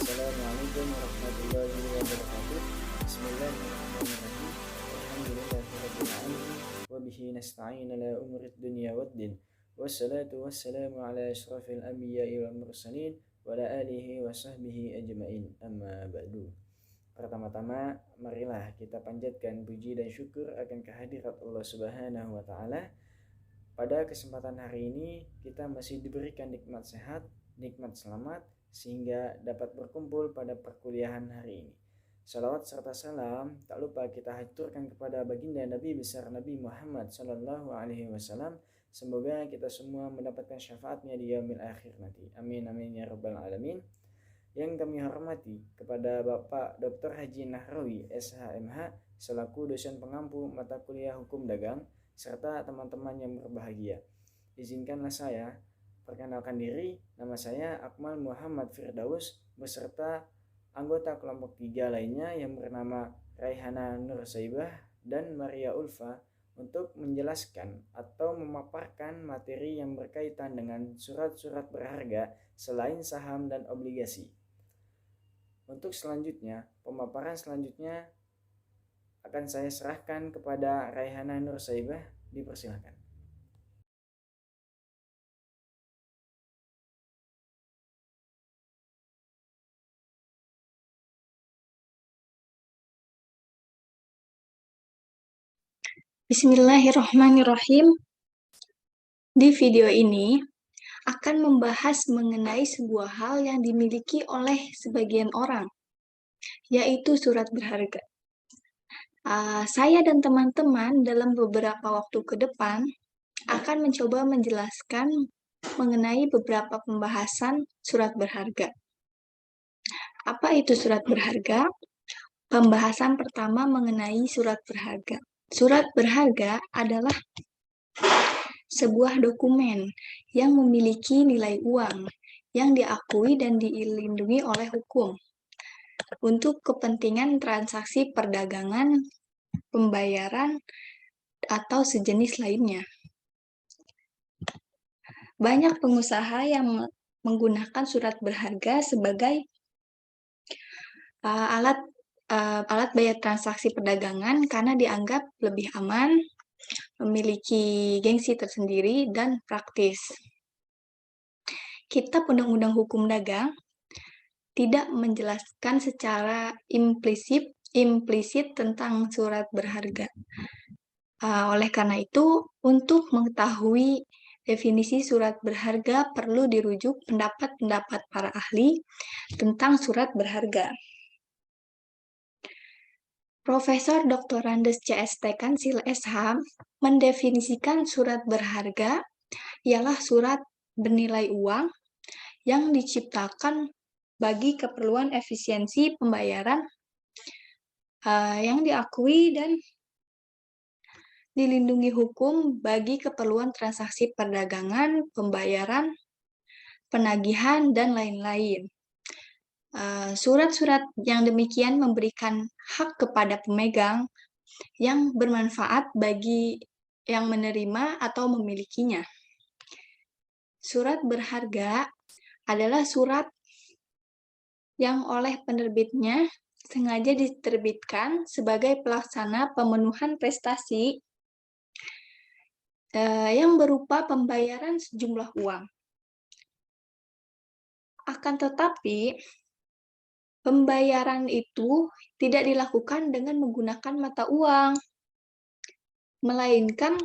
Assalamualaikum warahmatullahi wabarakatuh. Bismillahirrahmanirrahim. Alhamdulillahirabbil alamin wa bihi nasta'in ala umuri dunya waddin. Wassalatu wassalamu ala asyrafil anbiya'i wal mursalin wa ala alihi wa sahbihi ajmain. Amma ba'du. Pertama-tama, marilah kita panjatkan puji dan syukur akan kehadirat Allah Subhanahu wa taala. Pada kesempatan hari ini kita masih diberikan nikmat sehat, nikmat selamat, sehingga dapat berkumpul pada perkuliahan hari ini. Salawat serta salam tak lupa kita haturkan kepada baginda Nabi besar Nabi Muhammad Sallallahu Alaihi Wasallam. Semoga kita semua mendapatkan syafaatnya di yaumil akhir nanti. Amin amin ya rabbal alamin. Yang kami hormati kepada Bapak Dr. Haji Nahrawi SHMH selaku dosen pengampu mata kuliah hukum dagang serta teman-teman yang berbahagia. Izinkanlah saya perkenalkan diri, nama saya Akmal Muhammad Firdaus beserta anggota kelompok 3 lainnya yang bernama Raihana Nur Saibah dan Maria Ulfa untuk menjelaskan atau memaparkan materi yang berkaitan dengan surat-surat berharga selain saham dan obligasi. Untuk selanjutnya, pemaparan selanjutnya akan saya serahkan kepada Raihana Nur Saibah, dipersilakan. Bismillahirrahmanirrahim. Di video ini akan membahas mengenai sebuah hal yang dimiliki oleh sebagian orang, yaitu surat berharga. Saya dan teman-teman dalam beberapa waktu ke depan akan mencoba menjelaskan mengenai beberapa pembahasan surat berharga. Apa itu surat berharga? Pembahasan pertama mengenai surat berharga. Surat berharga adalah sebuah dokumen yang memiliki nilai uang yang diakui dan dilindungi oleh hukum untuk kepentingan transaksi perdagangan, pembayaran, atau sejenis lainnya. Banyak pengusaha yang menggunakan surat berharga sebagai alat bayar transaksi perdagangan karena dianggap lebih aman, memiliki gengsi tersendiri, dan praktis. Kitab Undang-Undang Hukum Dagang tidak menjelaskan secara implisit tentang surat berharga. Oleh karena itu, untuk mengetahui definisi surat berharga perlu dirujuk pendapat-pendapat para ahli tentang surat berharga. Profesor Dr. Andes CST Kansil SH mendefinisikan surat berharga ialah surat bernilai uang yang diciptakan bagi keperluan efisiensi pembayaran yang diakui dan dilindungi hukum bagi keperluan transaksi perdagangan, pembayaran, penagihan, dan lain-lain. Surat-surat yang demikian memberikan hak kepada pemegang yang bermanfaat bagi yang menerima atau memilikinya. Surat berharga adalah surat yang oleh penerbitnya sengaja diterbitkan sebagai pelaksana pemenuhan prestasi yang berupa pembayaran sejumlah uang. Akan tetapi, pembayaran itu tidak dilakukan dengan menggunakan mata uang, melainkan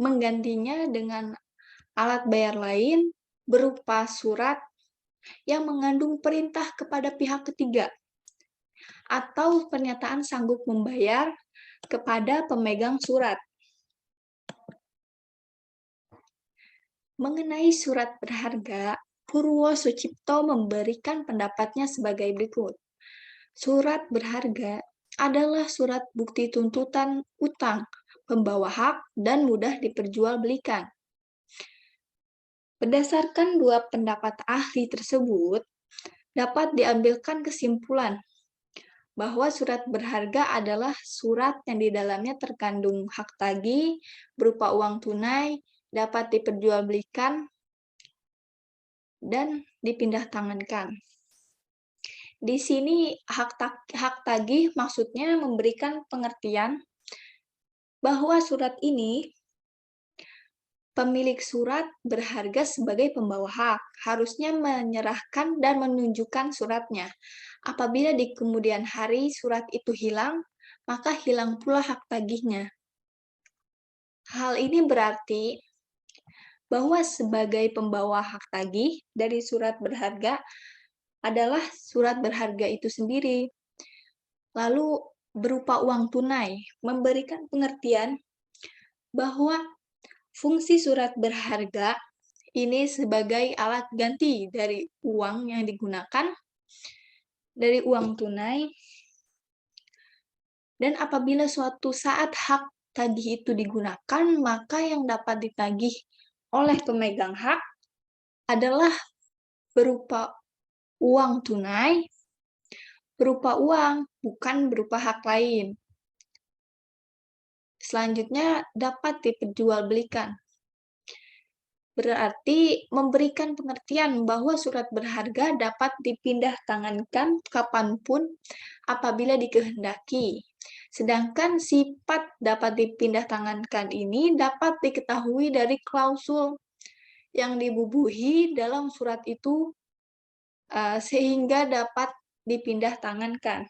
menggantinya dengan alat bayar lain berupa surat yang mengandung perintah kepada pihak ketiga atau pernyataan sanggup membayar kepada pemegang surat. Mengenai surat berharga, Purwo Sucipto memberikan pendapatnya sebagai berikut. Surat berharga adalah surat bukti tuntutan utang, pembawa hak, dan mudah diperjualbelikan. Berdasarkan dua pendapat ahli tersebut, dapat diambilkan kesimpulan bahwa surat berharga adalah surat yang di dalamnya terkandung hak tagih berupa uang tunai, dapat diperjualbelikan, dan dipindah tangankan. Di sini hak tagih maksudnya memberikan pengertian bahwa surat ini pemilik surat berharga sebagai pembawa hak, harusnya menyerahkan dan menunjukkan suratnya. Apabila di kemudian hari surat itu hilang, maka hilang pula hak tagihnya. Hal ini berarti bahwa sebagai pembawa hak tagih dari surat berharga adalah surat berharga itu sendiri. Lalu berupa uang tunai, memberikan pengertian bahwa fungsi surat berharga ini sebagai alat ganti dari uang yang digunakan, dari uang tunai, dan apabila suatu saat hak tagih itu digunakan, maka yang dapat ditagih oleh pemegang hak adalah berupa uang tunai, berupa uang, bukan berupa hak lain. Selanjutnya dapat diperjualbelikan. Berarti memberikan pengertian bahwa surat berharga dapat dipindah tangankan kapanpun apabila dikehendaki. Sedangkan sifat dapat dipindah tangankan ini dapat diketahui dari klausul yang dibubuhi dalam surat itu sehingga dapat dipindah tangankan.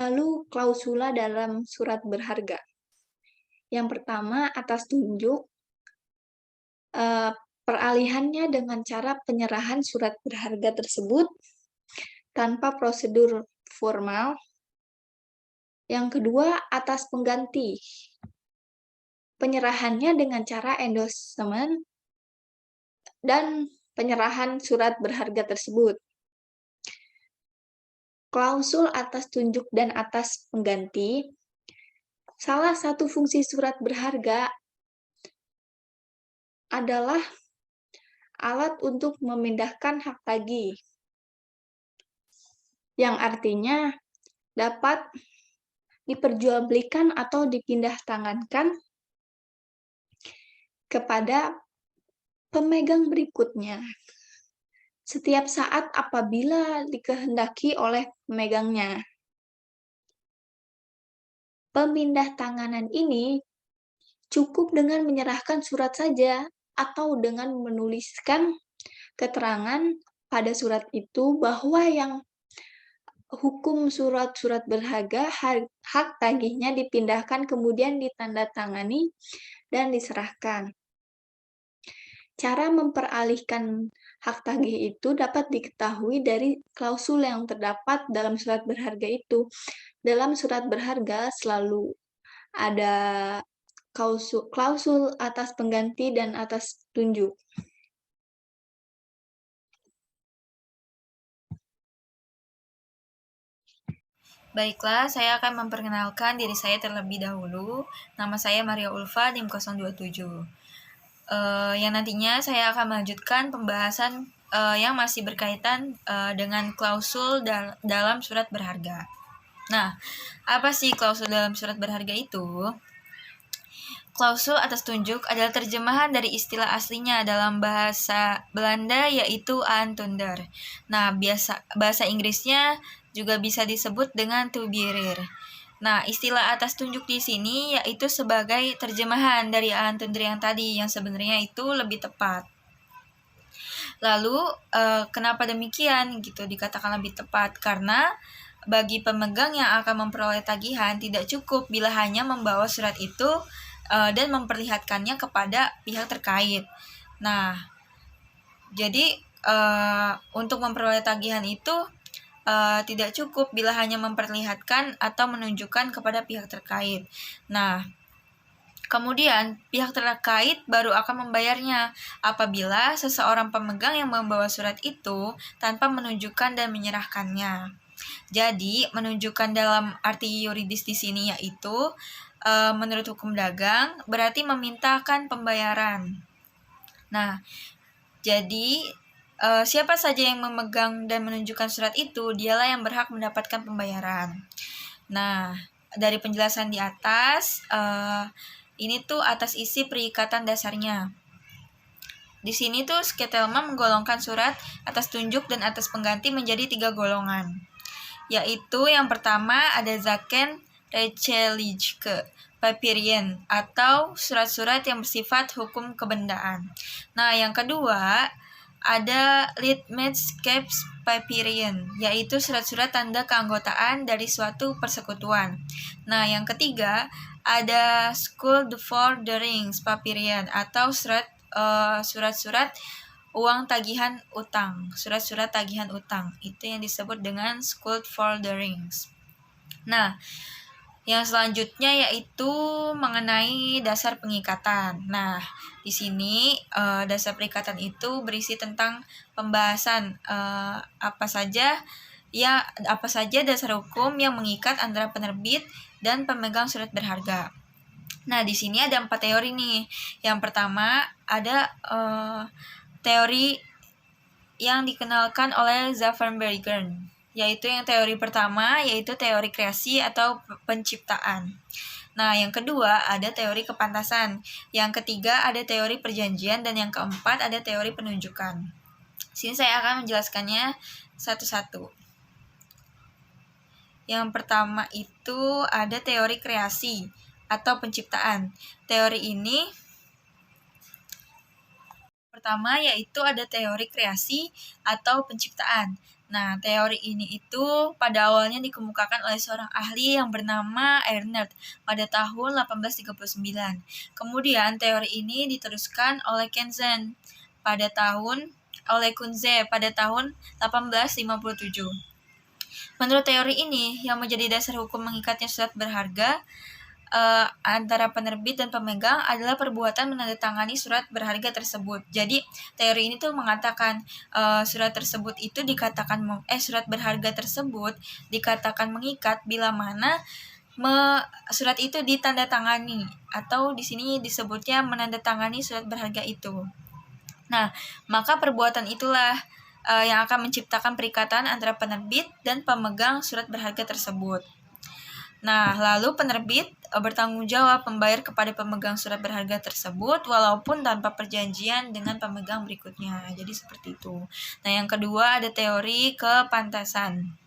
Lalu klausula dalam surat berharga. Yang pertama, atas tunjuk, peralihannya dengan cara penyerahan surat berharga tersebut tanpa prosedur formal. Yang kedua, atas pengganti. Penyerahannya dengan cara endorsement dan penyerahan surat berharga tersebut. Klausul atas tunjuk dan atas pengganti. Salah satu fungsi surat berharga adalah alat untuk memindahkan hak tagih, yang artinya dapat diperjualbelikan atau dipindah tangankan kepada pemegang berikutnya setiap saat apabila dikehendaki oleh pemegangnya. Pemindah tanganan ini cukup dengan menyerahkan surat saja atau dengan menuliskan keterangan pada surat itu bahwa yang hukum surat-surat berharga hak tagihnya dipindahkan kemudian ditandatangani dan diserahkan. Cara memperalihkan hak tagih itu dapat diketahui dari klausul yang terdapat dalam surat berharga itu. Dalam surat berharga selalu ada klausul atas pengganti dan atas tunjuk. Baiklah, saya akan memperkenalkan diri saya terlebih dahulu. Nama saya Maria Ulfa, NIM 027. Yang nantinya saya akan melanjutkan pembahasan yang masih berkaitan dengan klausul dalam surat berharga. Nah, apa sih klausul dalam surat berharga itu? Klausul atas tunjuk adalah terjemahan dari istilah aslinya dalam bahasa Belanda yaitu aantunder. Nah, bahasa Inggrisnya juga bisa disebut dengan toebearer. Nah, istilah atas tunjuk di sini yaitu sebagai terjemahan dari aantunder yang tadi, yang sebenarnya itu lebih tepat. Lalu, kenapa demikian gitu dikatakan lebih tepat? Karena bagi pemegang yang akan memperoleh tagihan tidak cukup bila hanya membawa surat itu dan memperlihatkannya kepada pihak terkait. Nah, jadi untuk memperoleh tagihan itu tidak cukup bila hanya memperlihatkan atau menunjukkan kepada pihak terkait. Nah, kemudian pihak terkait baru akan membayarnya apabila seseorang pemegang yang membawa surat itu tanpa menunjukkan dan menyerahkannya. Jadi, menunjukkan dalam arti yuridis di sini yaitu menurut hukum dagang berarti memintakan pembayaran. Nah, jadi siapa saja yang memegang dan menunjukkan surat itu, dialah yang berhak mendapatkan pembayaran. Nah, dari penjelasan di atas, ini tuh atas isi perikatan dasarnya. di sini tuh Sketelma menggolongkan surat atas tunjuk dan atas pengganti menjadi 3 golongan. Yaitu yang pertama ada Zaken Rechelige Papyrien atau surat-surat yang bersifat hukum kebendaan. Nah, yang kedua ada Litmetscapes Papyrien, yaitu surat-surat tanda keanggotaan dari suatu persekutuan. Nah, yang ketiga ada Schuld for the Rings Papyrien atau surat-surat uang tagihan utang, surat-surat tagihan utang. Itu yang disebut dengan Schuld for the Rings. Nah, yang selanjutnya yaitu mengenai dasar pengikatan. Nah, di sini dasar pengikatan itu berisi tentang pembahasan apa saja dasar hukum yang mengikat antara penerbit dan pemegang surat berharga. Nah, di sini ada 4 teori nih. Yang pertama ada teori yang dikenalkan oleh Zaffenbergen, yaitu yang teori pertama yaitu teori kreasi atau penciptaan. Nah, yang kedua ada teori kepantasan, yang ketiga ada teori perjanjian, dan yang keempat ada teori penunjukan. Sini saya akan menjelaskannya satu-satu. Yang pertama itu ada teori kreasi atau penciptaan. Teori ini pertama yaitu ada teori kreasi atau penciptaan. Nah, teori ini itu pada awalnya dikemukakan oleh seorang ahli yang bernama Ernst pada tahun 1839. Kemudian teori ini diteruskan oleh Kunze pada tahun 1857. Menurut teori ini, yang menjadi dasar hukum mengikatnya surat berharga antara penerbit dan pemegang adalah perbuatan menandatangani surat berharga tersebut. Jadi teori ini tuh mengatakan surat berharga tersebut dikatakan mengikat bila mana surat itu ditandatangani, atau di sini disebutnya menandatangani surat berharga itu. Nah, maka perbuatan itulah yang akan menciptakan perikatan antara penerbit dan pemegang surat berharga tersebut. Nah, lalu penerbit bertanggung jawab membayar kepada pemegang surat berharga tersebut walaupun tanpa perjanjian dengan pemegang berikutnya. Jadi seperti itu. Nah, yang kedua ada teori kepantasan.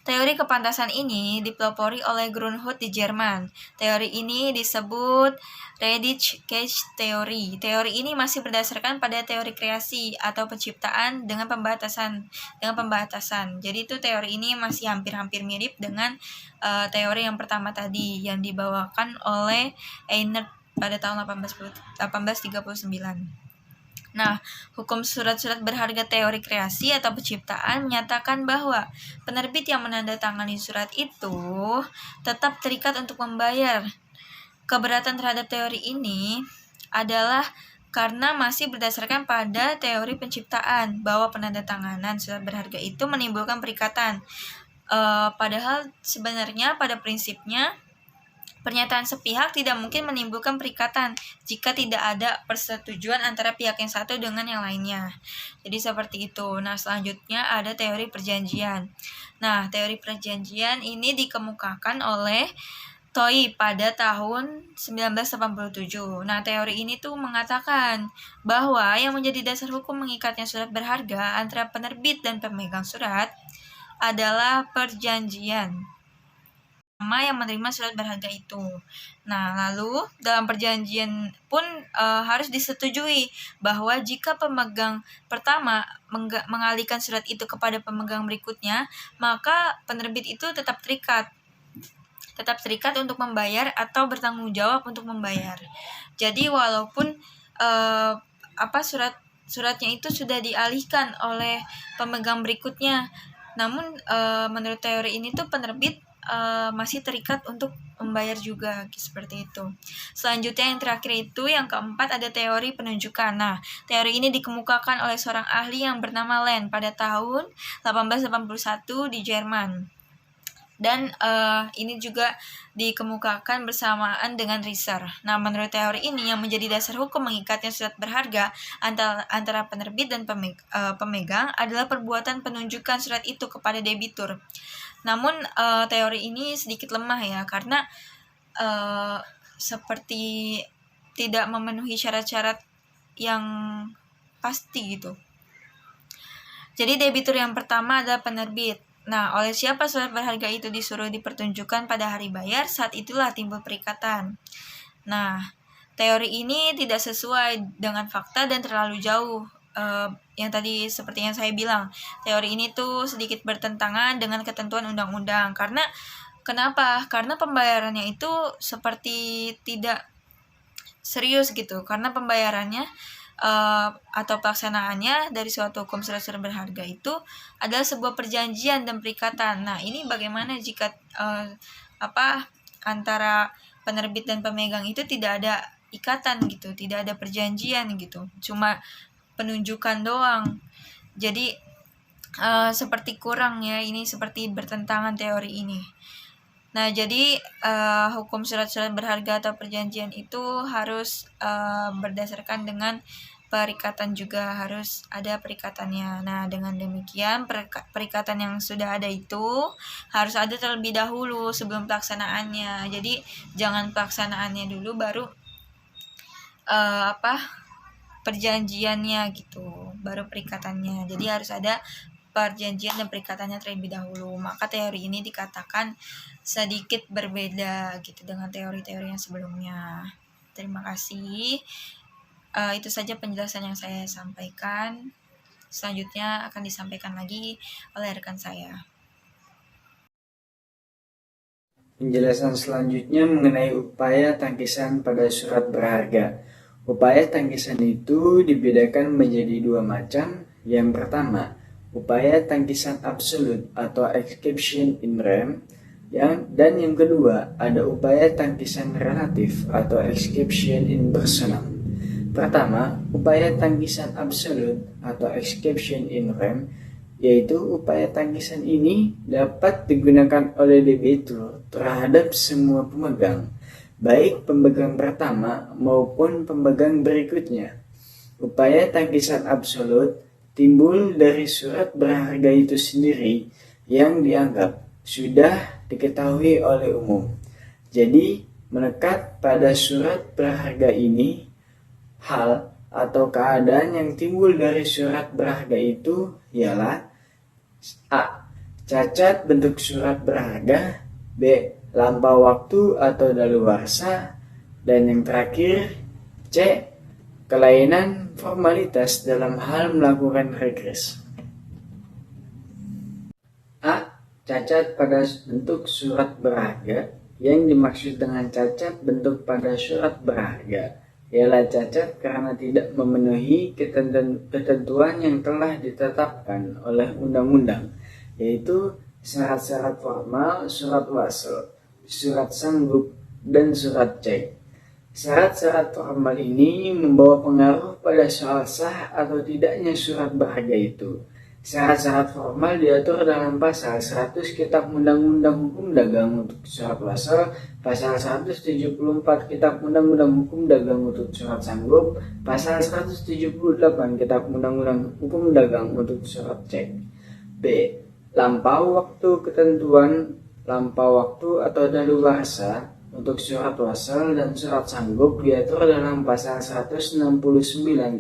Teori kepantasan ini dipelopori oleh Grunwald di Jerman. Teori ini disebut Rechtschreibtheorie. Teori ini masih berdasarkan pada teori kreasi atau penciptaan dengan pembatasan. Jadi itu teori ini masih hampir-hampir mirip dengan teori yang pertama tadi yang dibawakan oleh Einert pada tahun 1839. Nah, hukum surat-surat berharga teori kreasi atau penciptaan menyatakan bahwa penerbit yang menandatangani surat itu tetap terikat untuk membayar. Keberatan terhadap teori ini adalah karena masih berdasarkan pada teori penciptaan bahwa penandatanganan surat berharga itu menimbulkan perikatan. Padahal sebenarnya pada prinsipnya pernyataan sepihak tidak mungkin menimbulkan perikatan jika tidak ada persetujuan antara pihak yang satu dengan yang lainnya. Jadi seperti itu. Nah, selanjutnya ada teori perjanjian. Nah, teori perjanjian ini dikemukakan oleh Toy pada tahun 1987. Nah, teori ini tuh mengatakan bahwa yang menjadi dasar hukum mengikatnya surat berharga antara penerbit dan pemegang surat adalah perjanjian yang menerima surat berharga itu. Nah, lalu dalam perjanjian pun harus disetujui bahwa jika pemegang pertama mengalihkan surat itu kepada pemegang berikutnya, maka penerbit itu tetap terikat untuk membayar atau bertanggung jawab untuk membayar. Jadi walaupun suratnya itu sudah dialihkan oleh pemegang berikutnya, namun menurut teori ini tuh penerbit masih terikat untuk membayar juga, seperti itu. Selanjutnya yang terakhir itu yang keempat ada teori penunjukan. Nah, teori ini dikemukakan oleh seorang ahli yang bernama Len pada tahun 1881 di Jerman. Dan ini juga dikemukakan bersamaan dengan Risser. Nah, menurut teori ini yang menjadi dasar hukum mengikatnya surat berharga antara penerbit dan pemegang adalah perbuatan penunjukan surat itu kepada debitur. Namun teori ini sedikit lemah ya, karena seperti tidak memenuhi syarat-syarat yang pasti gitu. Jadi debitur yang pertama adalah penerbit. Nah, oleh siapa surat berharga itu disuruh dipertunjukkan pada hari bayar, saat itulah timbul perikatan. Nah, teori ini tidak sesuai dengan fakta dan terlalu jauh. Yang tadi seperti yang saya bilang, teori ini tuh sedikit bertentangan dengan ketentuan undang-undang. Kenapa? Karena pembayarannya itu seperti tidak serius gitu. Karena pembayarannya atau pelaksanaannya dari suatu hukum surat-surat berharga itu adalah sebuah perjanjian dan perikatan. Nah, ini bagaimana jika antara penerbit dan pemegang itu tidak ada ikatan gitu, tidak ada perjanjian gitu, cuma penunjukan doang. Jadi seperti kurang ya, ini seperti bertentangan teori ini. Nah, jadi hukum surat-surat berharga atau perjanjian itu harus berdasarkan dengan perikatan, juga harus ada perikatannya. Nah, dengan demikian perikatan yang sudah ada itu harus ada terlebih dahulu sebelum pelaksanaannya. Jadi jangan pelaksanaannya dulu baru perjanjiannya gitu, baru perikatannya. Jadi harus ada perjanjian dan perikatannya terlebih dahulu. Maka teori ini dikatakan sedikit berbeda gitu dengan teori-teori yang sebelumnya. Terima kasih. Itu saja penjelasan yang saya sampaikan. Selanjutnya akan disampaikan lagi oleh rekan saya. Penjelasan selanjutnya mengenai upaya tangkisan pada surat berharga. Upaya tangkisan itu dibedakan menjadi dua macam. Yang pertama, upaya tangkisan absolut atau exception in rem, dan yang kedua ada upaya tangkisan relatif atau exception in personam. Pertama, upaya tangkisan absolut atau exception in rem, yaitu upaya tangkisan ini dapat digunakan oleh debitur terhadap semua pemegang, baik pemegang pertama maupun pemegang berikutnya. Upaya tangkisan absolut timbul dari surat berharga itu sendiri yang dianggap sudah diketahui oleh umum. Jadi, melekat pada surat berharga ini hal atau keadaan yang timbul dari surat berharga itu ialah A. Cacat bentuk surat berharga, B. Lampau waktu atau daluarsa, dan yang terakhir C. Kelainan formalitas dalam hal melakukan regres. A. Cacat pada bentuk surat berharga. Yang dimaksud dengan cacat bentuk pada surat berharga ialah cacat karena tidak memenuhi ketentuan yang telah ditetapkan oleh undang-undang, yaitu syarat-syarat formal, surat wasl, surat sanggup, dan surat cek. Syarat-syarat formal ini membawa pengaruh pada soal sah atau tidaknya surat berharga itu. Syarat-syarat formal diatur dalam pasal 100 Kitab Undang-Undang Hukum Dagang untuk surat wasl, pasal 174 Kitab Undang-Undang Hukum Dagang untuk surat sanggup, pasal 178 Kitab Undang-Undang Hukum Dagang untuk surat cek. B. Lampau waktu ketentuan lampau waktu atau daluarsa untuk surat wasl dan surat sanggup diatur dalam pasal 169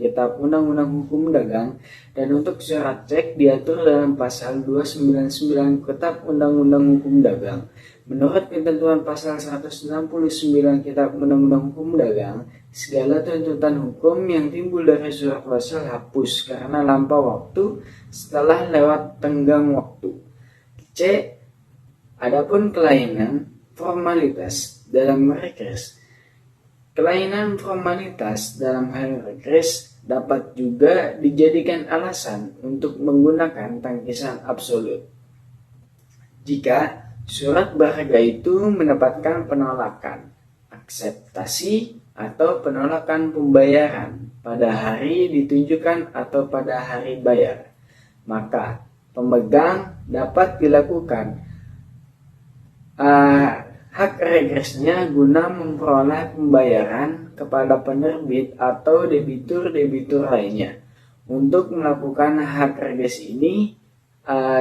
Kitab Undang-Undang Hukum Dagang, dan untuk surat cek diatur dalam pasal 299 Kitab Undang-Undang Hukum Dagang. Menurut ketentuan pasal 169 Kitab Undang-Undang Hukum Dagang, segala tuntutan hukum yang timbul dari surat wasl hapus karena lampau waktu setelah lewat tenggang waktu. C. Adapun kelainan formalitas dalam regres. Kelainan formalitas dalam hal regres dapat juga dijadikan alasan untuk menggunakan tangkisan absolut. Jika surat berharga itu mendapatkan penolakan, akseptasi, atau penolakan pembayaran pada hari ditunjukkan atau pada hari bayar, maka pemegang dapat dilakukan hak regresnya guna memperoleh pembayaran kepada penerbit atau debitur-debitur lainnya. Untuk melakukan hak regres ini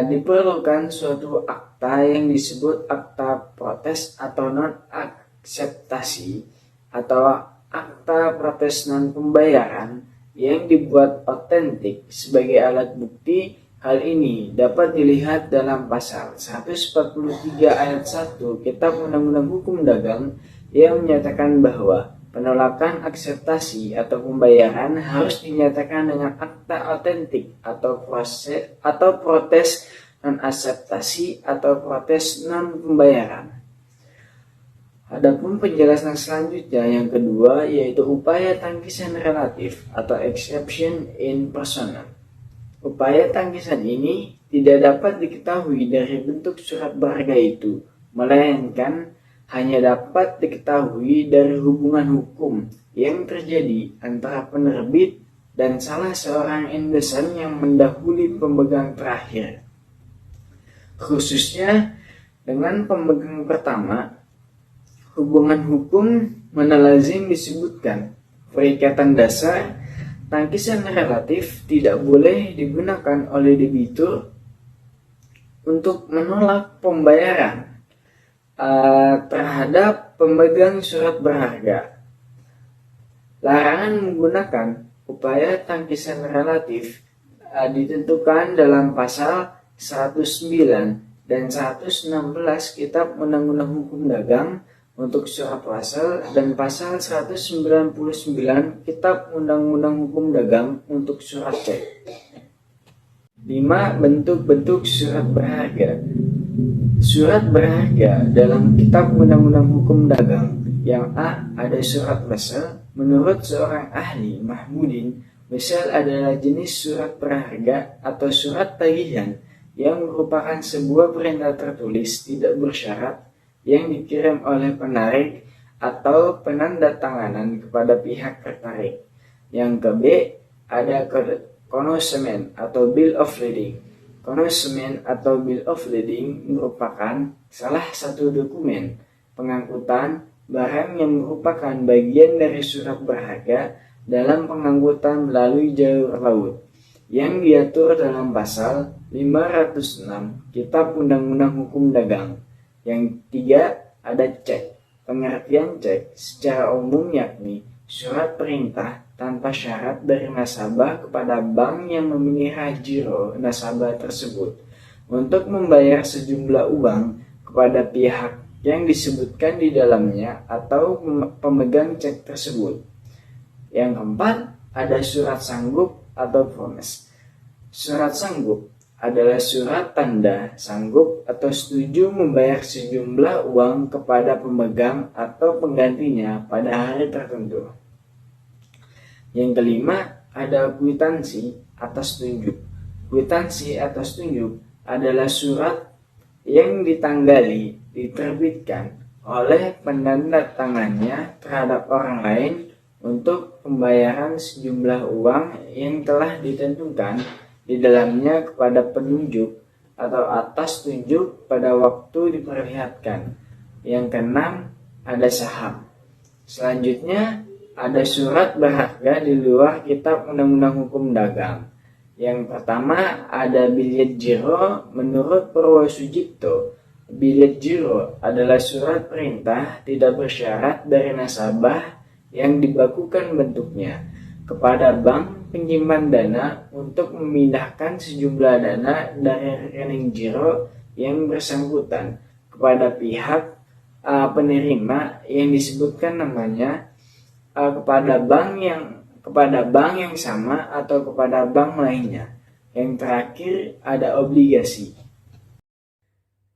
diperlukan suatu akta yang disebut akta protes atau non-akseptasi atau akta protes non-pembayaran yang dibuat otentik sebagai alat bukti. Hal ini dapat dilihat dalam pasal 143 ayat 1 Kitab Undang-Undang Hukum Dagang yang menyatakan bahwa penolakan akseptasi atau pembayaran harus dinyatakan dengan akta otentik atau protes non-akseptasi atau protes non-pembayaran. Adapun penjelasan selanjutnya yang kedua yaitu upaya tangkisan relatif atau exception in personam. Upaya tangkisan ini tidak dapat diketahui dari bentuk surat berharga itu, melainkan hanya dapat diketahui dari hubungan hukum yang terjadi antara penerbit dan salah seorang endosan yang mendahului pemegang terakhir. Khususnya dengan pemegang pertama, hubungan hukum mana lazim disebutkan perikatan dasar. Tangkisan relatif tidak boleh digunakan oleh debitur untuk menolak pembayaran terhadap pemegang surat berharga. Larangan menggunakan upaya tangkisan relatif ditentukan dalam pasal 109 dan 116 Kitab Undang-Undang Hukum Dagang untuk surat wasal dan pasal 199 Kitab Undang-Undang Hukum Dagang untuk surat cek. 5. Bentuk-bentuk surat berharga. Surat berharga dalam Kitab Undang-Undang Hukum Dagang. Yang A. Ada surat wasal. Menurut seorang ahli Mahmudin, wasal adalah jenis surat berharga atau surat tagihan yang merupakan sebuah perintah tertulis tidak bersyarat yang dikirim oleh penarik atau penandatanganan kepada pihak tertarik. Yang ke B, ada konsumen atau bill of lading. Konsumen atau bill of lading merupakan salah satu dokumen pengangkutan barang yang merupakan bagian dari surat berharga dalam pengangkutan melalui jalur laut yang diatur dalam pasal 506 Kitab Undang-Undang Hukum Dagang. Yang 3, ada cek. Pengertian cek secara umum yakni surat perintah tanpa syarat dari nasabah kepada bank yang memelihara giro nasabah tersebut untuk membayar sejumlah uang kepada pihak yang disebutkan di dalamnya atau pemegang cek tersebut. Yang keempat, ada surat sanggup atau promise. Surat sanggup adalah surat tanda sanggup atau setuju membayar sejumlah uang kepada pemegang atau penggantinya pada hari tertentu. Yang kelima, ada kwitansi atas tunjuk. Kwitansi atas tunjuk adalah surat yang ditanggali diterbitkan oleh penandatangannya terhadap orang lain untuk pembayaran sejumlah uang yang telah ditentukan di dalamnya kepada penunjuk atau atas tunjuk pada waktu diperlihatkan. Yang keenam, ada saham. Selanjutnya, ada surat berharga di luar Kitab Undang-Undang Hukum Dagang. Yang pertama, ada bilet giro. Menurut Purwosudipto, bilet giro adalah surat perintah tidak bersyarat dari nasabah yang dibakukan bentuknya kepada bank penyimpan dana untuk memindahkan sejumlah dana dari rekening giro yang bersangkutan kepada pihak penerima yang disebutkan namanya kepada bank yang sama atau kepada bank lainnya. Yang terakhir ada obligasi.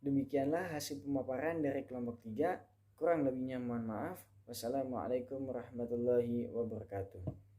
Demikianlah hasil pemaparan dari kelompok 3. Kurang lebihnya mohon maaf. Wassalamualaikum warahmatullahi wabarakatuh.